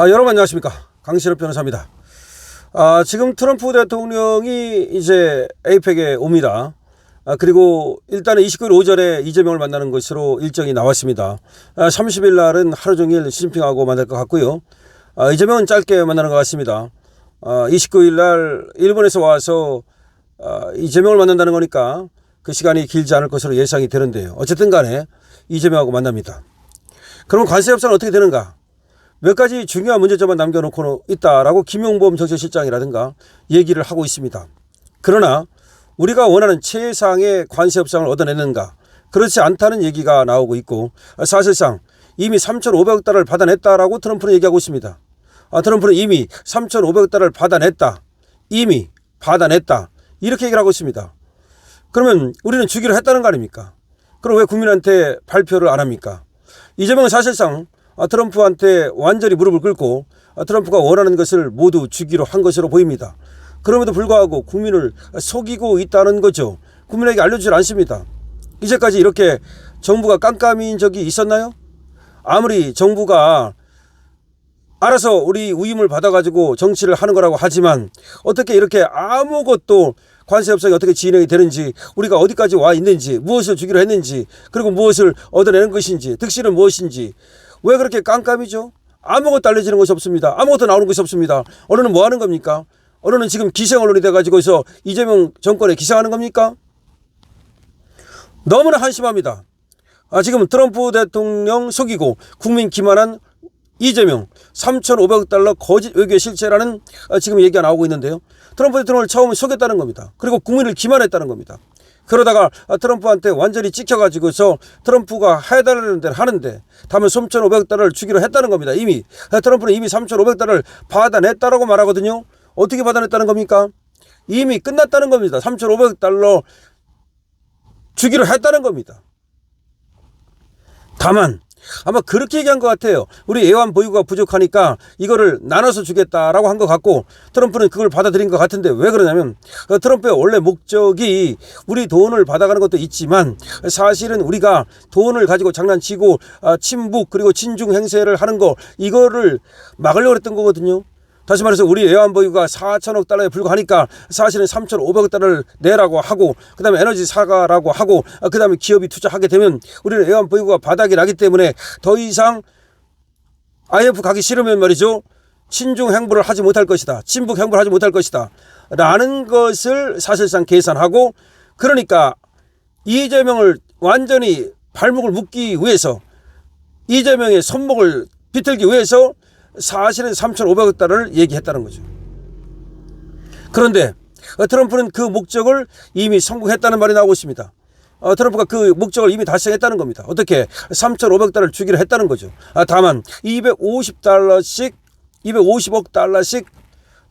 여러분 안녕하십니까, 강신업 변호사입니다. 지금 트럼프 대통령이 이제 에이펙에 옵니다. 그리고 일단은 29일 오전에 이재명을 만나는 것으로 일정이 나왔습니다. 30일 날은 하루 종일 시진핑하고 만날 것 같고요. 이재명은 짧게 만나는 것 같습니다. 29일 날 일본에서 와서 이재명을 만난다는 거니까 그 시간이 길지 않을 것으로 예상이 되는데요. 어쨌든 간에 이재명하고 만납니다. 그러면 관세 협상은 어떻게 되는가? 몇 가지 중요한 문제점만 남겨놓고 있다라고 김용범 정책실장이라든가 얘기를 하고 있습니다. 그러나 우리가 원하는 최상의 관세 협상을 얻어내는가? 그렇지 않다는 얘기가 나오고 있고, 사실상 이미 3,500억 달러를 받아냈다라고 트럼프는 얘기하고 있습니다. 트럼프는 이미 3,500억 달러를 받아냈다. 이미 받아냈다. 이렇게 얘기를 하고 있습니다. 그러면 우리는 주기로 했다는 거 아닙니까? 그럼 왜 국민한테 발표를 안 합니까? 이재명은 사실상 트럼프한테 완전히 무릎을 꿇고 트럼프가 원하는 것을 모두 주기로 한 것으로 보입니다. 그럼에도 불구하고 국민을 속이고 있다는 거죠. 국민에게 알려주질 않습니다. 이제까지 이렇게 정부가 깜깜이인 적이 있었나요? 아무리 정부가 알아서 우리 위임을 받아가지고 정치를 하는 거라고 하지만 어떻게 이렇게 아무것도 관세 협상이 어떻게 진행이 되는지, 우리가 어디까지 와 있는지, 무엇을 주기로 했는지, 그리고 무엇을 얻어내는 것인지, 득실은 무엇인지, 왜 그렇게 깜깜이죠? 아무것도 알려지는 것이 없습니다. 아무것도 나오는 것이 없습니다. 언론은 뭐 하는 겁니까? 언론은 지금 기생 언론이 돼가지고서 이재명 정권에 기생하는 겁니까? 너무나 한심합니다. 지금 트럼프 대통령 속이고 국민 기만한 이재명 3,500억 달러 거짓 외교의 실체라는 지금 얘기가 나오고 있는데요. 트럼프 대통령을 처음에 속였다는 겁니다. 그리고 국민을 기만했다는 겁니다. 그러다가 트럼프한테 완전히 찍혀가지고서 트럼프가 해달라는 데를 하는데 다음에 3,500억 달러를 주기로 했다는 겁니다. 이미 트럼프는 이미 3,500억 달러를 받아냈다라고 말하거든요. 어떻게 받아냈다는 겁니까? 이미 끝났다는 겁니다. 3,500억 달러 주기로 했다는 겁니다. 다만 아마 그렇게 얘기한 것 같아요. 우리 애완 보유가 부족하니까 이거를 나눠서 주겠다라고 한 것 같고, 트럼프는 그걸 받아들인 것 같은데, 왜 그러냐면 트럼프의 원래 목적이 우리 돈을 받아가는 것도 있지만 사실은 우리가 돈을 가지고 장난치고 친북 그리고 친중 행세를 하는 거, 이거를 막으려고 했던 거거든요. 다시 말해서 우리 애완 보유가 4천억 달러에 불과하니까 사실은 3,500억 달러를 내라고 하고, 그 다음에 에너지 사과라고 하고, 그 다음에 기업이 투자하게 되면 우리는 애완 보유가 바닥이 나기 때문에 더 이상 IMF 가기 싫으면 말이죠, 친중 행보를 하지 못할 것이다, 친북 행보를 하지 못할 것이다 라는 것을 사실상 계산하고, 그러니까 이재명을 완전히 발목을 묶기 위해서, 이재명의 손목을 비틀기 위해서 사실은 3,500억 달러를 얘기했다는 거죠. 그런데 트럼프는 그 목적을 이미 성공했다는 말이 나오고 있습니다. 트럼프가 그 목적을 이미 달성했다는 겁니다. 어떻게? 3,500억 달러를 주기로 했다는 거죠. 다만 250억 달러씩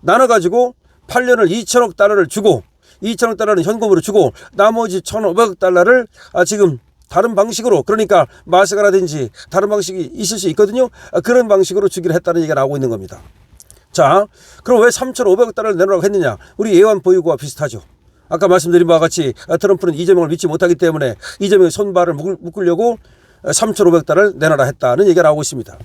나눠가지고 8년을 2천억 달러를 주고, 2천억 달러는 현금으로 주고, 나머지 1,500억 달러를 지금 다른 방식으로, 그러니까 마스가라든지 다른 방식이 있을 수 있거든요. 그런 방식으로 주기로 했다는 얘기가 나오고 있는 겁니다. 자, 그럼 왜 3,500억 달러를 내놓으라고 했느냐? 우리 애완 보유고와 비슷하죠. 아까 말씀드린 바와 같이 트럼프는 이재명을 믿지 못하기 때문에 이재명의 손발을 묶으려고 3,500억 달러를 내놔라 했다는 얘기가 나오고 있습니다.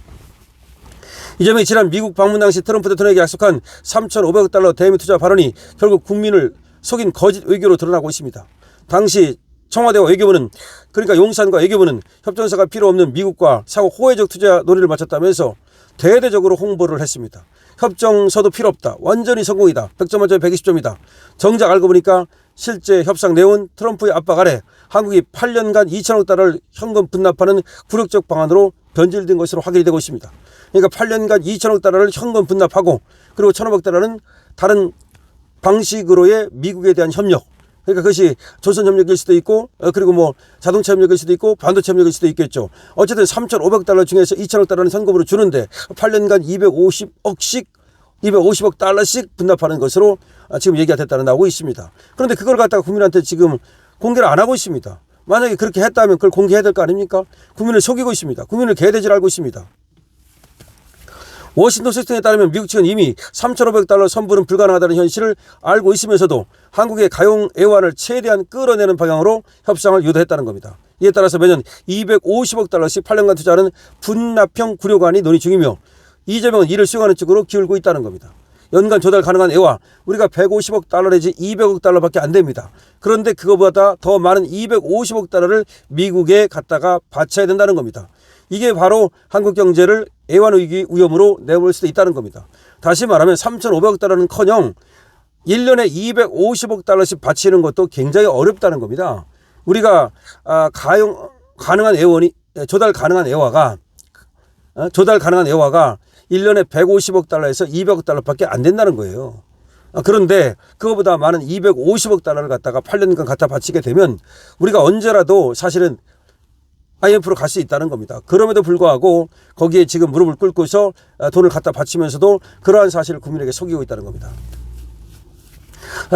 이재명이 지난 미국 방문 당시 트럼프 대통령에게 약속한 3,500억 달러 대미 투자 발언이 결국 국민을 속인 거짓 외교로 드러나고 있습니다. 당시 청와대와 외교부는, 그러니까 용산과 외교부는 협정사가 필요 없는 미국과 상호 호혜적 투자 논의를 마쳤다면서 대대적으로 홍보를 했습니다. 협정서도 필요 없다. 완전히 성공이다. 100점 만점에 120점이다. 정작 알고 보니까 실제 협상 내용은 트럼프의 압박 아래 한국이 8년간 2천억 달러를 현금 분납하는 굴욕적 방안으로 변질된 것으로 확인이 되고 있습니다. 그러니까 8년간 2천억 달러를 현금 분납하고, 그리고 1,500억 달러는 다른 방식으로의 미국에 대한 협력, 그러니까 그것이 조선협력일 수도 있고, 그리고 뭐 자동차 협력일 수도 있고, 반도체 협력일 수도 있겠죠. 어쨌든 3,500억 달러 중에서 2천억 달러는 현금으로 주는데 8년간 250억 달러씩 분납하는 것으로 지금 얘기가 됐다는 나오고 있습니다. 그런데 그걸 갖다가 국민한테 지금 공개를 안 하고 있습니다. 만약에 그렇게 했다면 그걸 공개해야 될 거 아닙니까? 국민을 속이고 있습니다. 국민을 개돼지를 알고 있습니다. 워싱턴 포스트에 따르면 미국 측은 이미 3,500달러 선불은 불가능하다는 현실을 알고 있으면서도 한국의 가용 애완을 최대한 끌어내는 방향으로 협상을 유도했다는 겁니다. 이에 따라서 매년 250억 달러씩 8년간 투자하는 분납형 구려관이 논의 중이며 이재명은 이를 수용하는 쪽으로 기울고 있다는 겁니다. 연간 조달 가능한 애와 우리가 150억 달러 내지 200억 달러밖에 안 됩니다. 그런데 그거보다 더 많은 250억 달러를 미국에 갖다가 바쳐야 된다는 겁니다. 이게 바로 한국 경제를 애완위기 위험으로 내몰 수도 있다는 겁니다. 다시 말하면 3,500억 달러는커녕 1년에 250억 달러씩 바치는 것도 굉장히 어렵다는 겁니다. 우리가 가능한 애원이 조달 가능한 애화가 1년에 150억 달러에서 200억 달러밖에 안 된다는 거예요. 그런데 그거보다 많은 250억 달러를 갖다가 8년간 갖다 바치게 되면 우리가 언제라도 사실은 IMF로 갈 수 있다는 겁니다. 그럼에도 불구하고 거기에 지금 무릎을 꿇고서 돈을 갖다 바치면서도 그러한 사실을 국민에게 속이고 있다는 겁니다.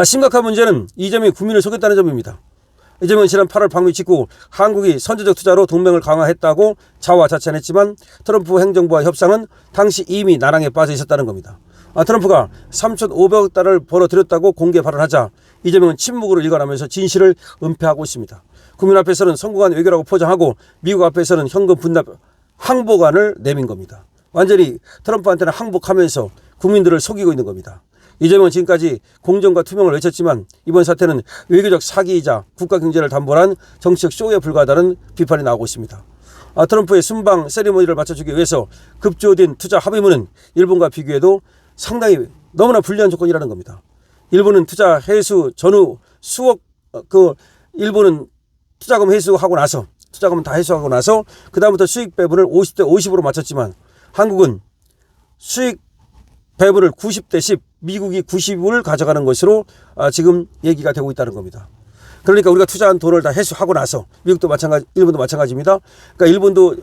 심각한 문제는 이재명이 국민을 속였다는 점입니다. 이재명은 지난 8월 방미 직후 한국이 선제적 투자로 동맹을 강화했다고 자화자찬했지만 트럼프 행정부와 협상은 당시 이미 나랑에 빠져 있었다는 겁니다. 트럼프가 3,500억 달러를 벌어들였다고 공개 발언하자 이재명은 침묵으로 일관하면서 진실을 은폐하고 있습니다. 국민 앞에서는 성공한 외교라고 포장하고 미국 앞에서는 현금 분납 항복안을 내민 겁니다. 완전히 트럼프한테는 항복하면서 국민들을 속이고 있는 겁니다. 이재명은 지금까지 공정과 투명을 외쳤지만 이번 사태는 외교적 사기이자 국가 경제를 담보한 정치적 쇼에 불과하다는 비판이 나오고 있습니다. 트럼프의 순방 세리머니를 맞춰주기 위해서 급조된 투자 합의문은 일본과 비교해도 상당히 너무나 불리한 조건이라는 겁니다. 일본은 투자 해수 전후 수억 일본은 투자금 회수하고 나서 투자금은 다 회수하고 나서 그다음부터 수익 배분을 50대 50으로 맞췄지만 한국은 수익 배분을 90대 10, 미국이 90을 가져가는 것으로 지금 얘기가 되고 있다는 겁니다. 그러니까 우리가 투자한 돈을 다 회수하고 나서 미국도 마찬가지, 일본도 마찬가지입니다. 그러니까 일본도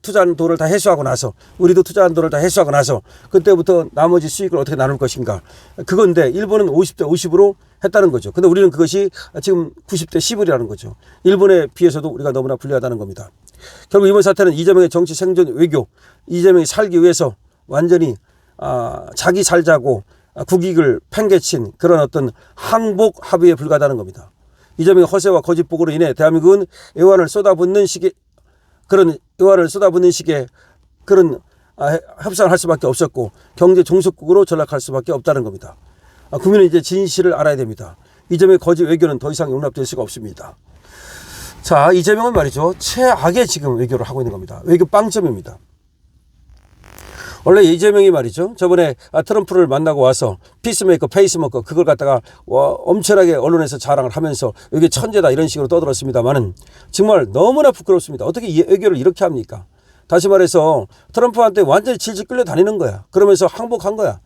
투자한 돈을 다 회수하고 나서 우리도 투자한 돈을 다 회수하고 나서 그때부터 나머지 수익을 어떻게 나눌 것인가. 그건데 일본은 50대 50으로 했다는 거죠. 근데 우리는 그것이 지금 90대 10이라는 거죠. 일본에 비해서도 우리가 너무나 불리하다는 겁니다. 결국 이번 사태는 이재명의 정치 생존 외교, 이재명이 살기 위해서 완전히 자기 살자고 국익을 팽개친 그런 어떤 항복 합의에 불과하다는 겁니다. 이재명의 허세와 거짓 보고로 인해 대한민국은 애환을 쏟아붓는 식의 그런 협상을 할 수밖에 없었고 경제 종속국으로 전락할 수밖에 없다는 겁니다. 국민은 이제 진실을 알아야 됩니다. 이재명의 거짓 외교는 더 이상 용납될 수가 없습니다. 자, 이재명은 말이죠. 최악의 지금 외교를 하고 있는 겁니다. 외교 빵점입니다. 원래 이재명이 말이죠. 저번에 트럼프를 만나고 와서 피스메이커, 페이스메이커 그걸 갖다가 엄청나게 언론에서 자랑을 하면서 이게 천재다 이런 식으로 떠들었습니다만은 정말 너무나 부끄럽습니다. 어떻게 외교를 이렇게 합니까? 다시 말해서 트럼프한테 완전히 질질 끌려다니는 거야. 그러면서 항복한 거야.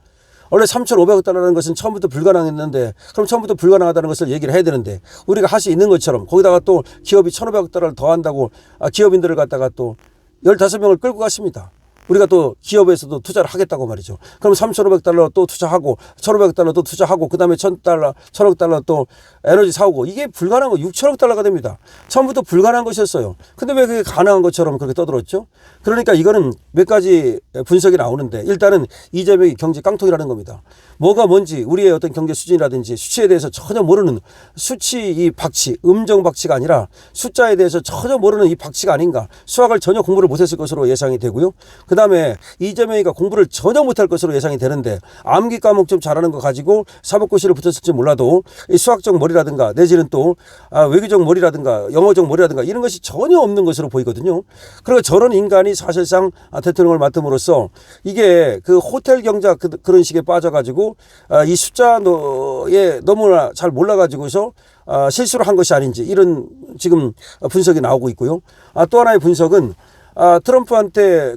원래 3,500억 달러라는 것은 처음부터 불가능했는데 그럼 처음부터 불가능하다는 것을 얘기를 해야 되는데 우리가 할 수 있는 것처럼 거기다가 또 기업이 1,500억 달러를 더한다고 기업인들을 갖다가 또 15명을 끌고 갔습니다. 우리가 또 기업에서도 투자를 하겠다고 말이죠. 그럼 3,500달러 또 투자하고 1,500 달러 또 투자하고 그 다음에 1,000달러, 1,000억 달러 또 에너지 사오고 이게 불가능한 거 6천억 달러가 됩니다. 처음부터 불가능한 것이었어요. 근데 왜 그게 가능한 것처럼 그렇게 떠들었죠? 그러니까 이거는 몇 가지 분석이 나오는데 일단은 이재명이 경제 깡통이라는 겁니다. 뭐가 뭔지 우리의 어떤 경제 수준이라든지 수치에 대해서 전혀 모르는 수치 이 박치, 음정 박치가 아니라 숫자에 대해서 전혀 모르는 이 박치가 아닌가. 수학을 전혀 공부를 못했을 것으로 예상이 되고요. 그 다음에 이재명이가 공부를 전혀 못할 것으로 예상이 되는데 암기 과목 좀 잘하는 거 가지고 사법고시를 붙었을지 몰라도 이 수학적 머리라든가 내지는 또 외교적 머리라든가 영어적 머리라든가 이런 것이 전혀 없는 것으로 보이거든요. 그러니까 저런 인간이 사실상 대통령을 맡음으로써 이게 그 호텔 경자 그런 식에 빠져가지고 이 숫자에 너무나 잘 몰라가지고서 실수를 한 것이 아닌지 이런 지금 분석이 나오고 있고요. 또 하나의 분석은 트럼프한테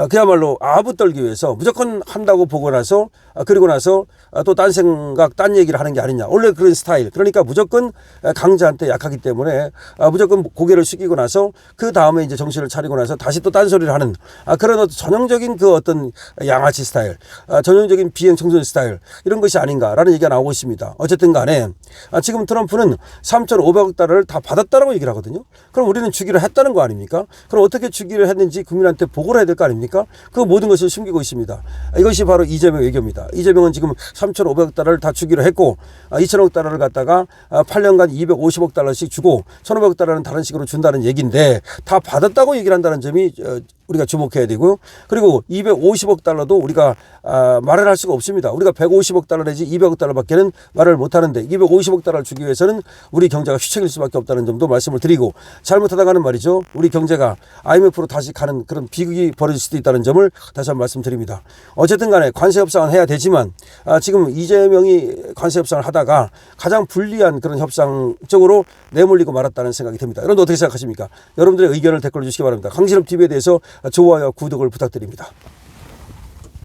그야말로 아부 떨기 위해서 무조건 한다고 보고 나서 그리고 나서 또 딴 생각 딴 얘기를 하는 게 아니냐. 원래 그런 스타일. 그러니까 무조건 강자한테 약하기 때문에 무조건 고개를 숙이고 나서 그 다음에 이제 정신을 차리고 나서 다시 또 딴소리를 하는 그런 전형적인 그 어떤 양아치 스타일, 전형적인 비행 청소년 스타일 이런 것이 아닌가라는 얘기가 나오고 있습니다. 어쨌든 간에 지금 트럼프는 3,500억 달러를 다 받았다라고 얘기를 하거든요. 그럼 우리는 주기로 했다는 거 아닙니까? 그럼 어떻게 주기로 했는지 국민한테 보고를 해야 될 거 아닙니까? 그 모든 것을 숨기고 있습니다. 이것이 바로 이재명 외교입니다. 이재명은 지금 3,500억 달러를 다 주기로 했고 2,000억 달러를 갖다가 8년간 250억 달러씩 주고 1,500억 달러는 다른 식으로 준다는 얘기인데 다 받았다고 얘기를 한다는 점이 우리가 주목해야 되고요. 그리고 250억 달러도 우리가 말을 할 수가 없습니다. 우리가 150억 달러 내지 200억 달러밖에는 말을 못하는데 250억 달러를 주기 위해서는 우리 경제가 휘청일 수밖에 없다는 점도 말씀을 드리고, 잘못하다가는 말이죠, 우리 경제가 IMF로 다시 가는 그런 비극이 벌어질 수도 있다는 점을 다시 한번 말씀드립니다. 어쨌든 간에 관세 협상은 해야 되지만 지금 이재명이 관세 협상을 하다가 가장 불리한 그런 협상 쪽으로 내몰리고 말았다는 생각이 듭니다. 여러분도 어떻게 생각하십니까? 여러분들의 의견을 댓글로 주시기 바랍니다. 강신업 TV에 대해서 좋아요와 구독을 부탁드립니다.